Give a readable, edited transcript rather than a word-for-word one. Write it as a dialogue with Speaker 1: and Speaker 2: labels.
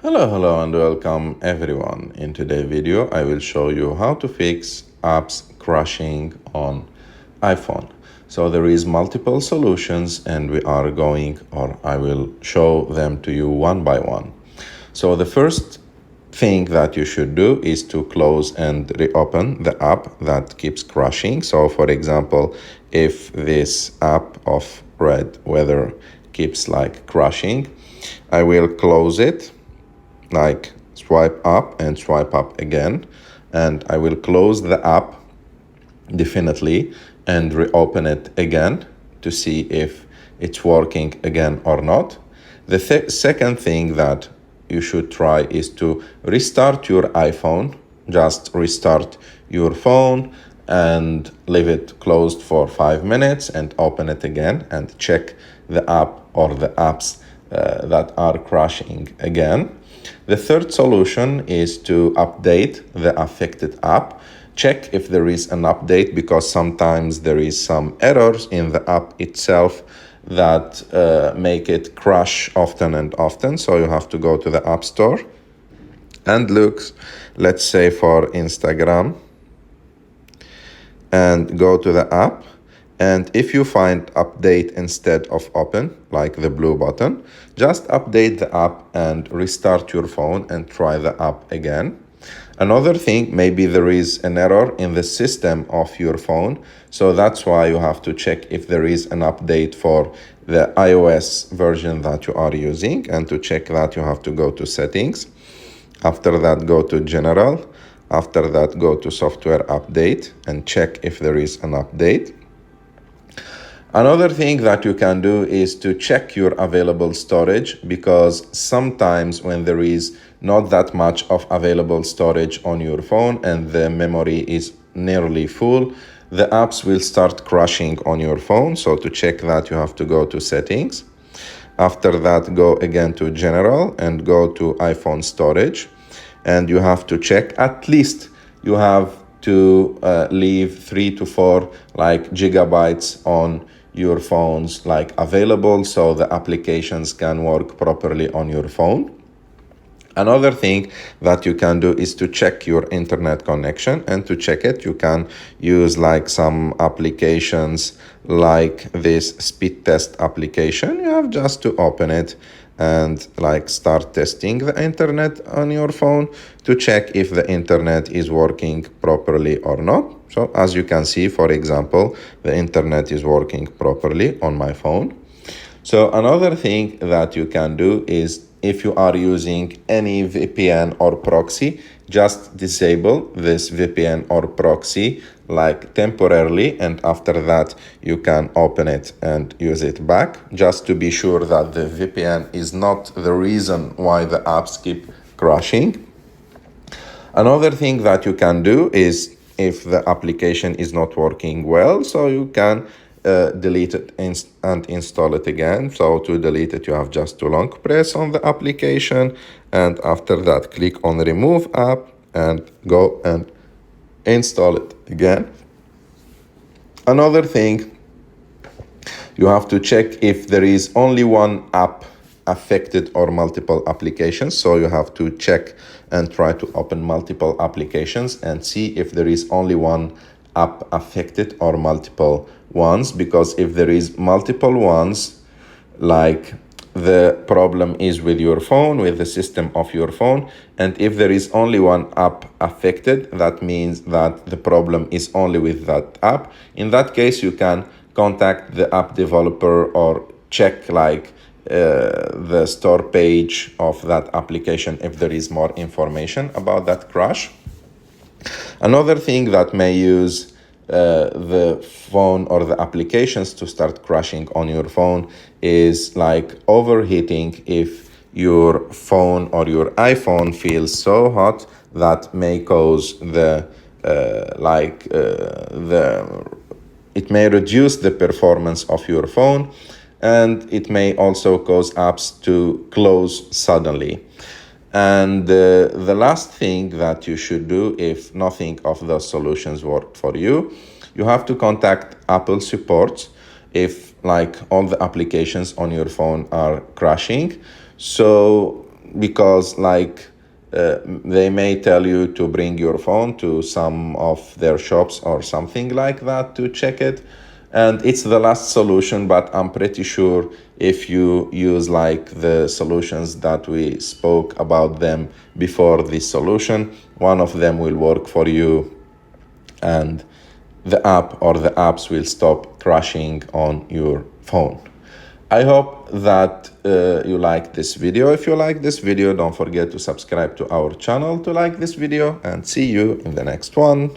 Speaker 1: Hello and welcome everyone. In today's video, I will show you how to fix apps crashing on iPhone. So there is multiple solutions and I will show them to you one by one. So the first thing that you should do is to close and reopen the app that keeps crashing. So for example, if this app of red weather keeps like crashing, I will close it, like swipe up and swipe up again, and I will close the app definitely and reopen it again to see if it's working again or not. The second thing that you should try is to restart your iPhone. Just restart your phone and leave it closed for 5 minutes and open it again and check the app or the apps that are crashing again. The third solution is to update the affected app. Check if there is an update, because sometimes there is some errors in the app itself that make it crash often and often. So you have to go to the App Store and look, let's say for Instagram, and go to the app. And if you find update instead of open, like the blue button, just update the app and restart your phone and try the app again. Another thing, maybe there is an error in the system of your phone. So that's why you have to check if there is an update for the iOS version that you are using. And to check that, you have to go to settings. After that, go to general. After that, go to software update and check if there is an update. Another thing that you can do is to check your available storage, because sometimes when there is not that much of available storage on your phone and the memory is nearly full, the apps will start crashing on your phone. So to check that, you have to go to settings. After that, go again to general and go to iPhone storage. And you have to check, at least you have to leave 3 to 4 like gigabytes on your phones like available, so the applications can work properly on your phone. Another thing that you can do is to check your internet connection, and to check it, you can use like some applications like this speed test application. You have just to open it and like start testing the internet on your phone to check if the internet is working properly or not. So as you can see, for example, the internet is working properly on my phone. So another thing that you can do is, if you are using any VPN or proxy, just disable this VPN or proxy like temporarily, and after that you can open it and use it back, just to be sure that the VPN is not the reason why the apps keep crashing. Another thing that you can do is, if the application is not working well, so you can delete it and install it again. So to delete it, you have just to long press on the application, and after that click on remove app and go and install it again. Another thing, you have to check if there is only one app affected or multiple applications. So you have to check and try to open multiple applications and see if there is only one app affected or multiple ones, because if there is multiple ones, like the problem is with your phone, with the system of your phone, and if there is only one app affected, that means that the problem is only with that app. In that case, you can contact the app developer or check like the store page of that application if there is more information about that crash. Another thing that may use the phone or the applications to start crashing on your phone is like overheating. If your phone or your iPhone feels so hot, that may cause it may reduce the performance of your phone, and it may also cause apps to close suddenly. And the last thing that you should do, if nothing of those solutions work for you, you have to contact Apple support if like all the applications on your phone are crashing. So because like they may tell you to bring your phone to some of their shops or something like that to check it, and it's the last solution. But I'm pretty sure if you use like the solutions that we spoke about them before this solution, one of them will work for you, and the app or the apps will stop crashing on your phone. I hope that you like this video. If you like this video, don't forget to subscribe to our channel to like this video, and see you in the next one.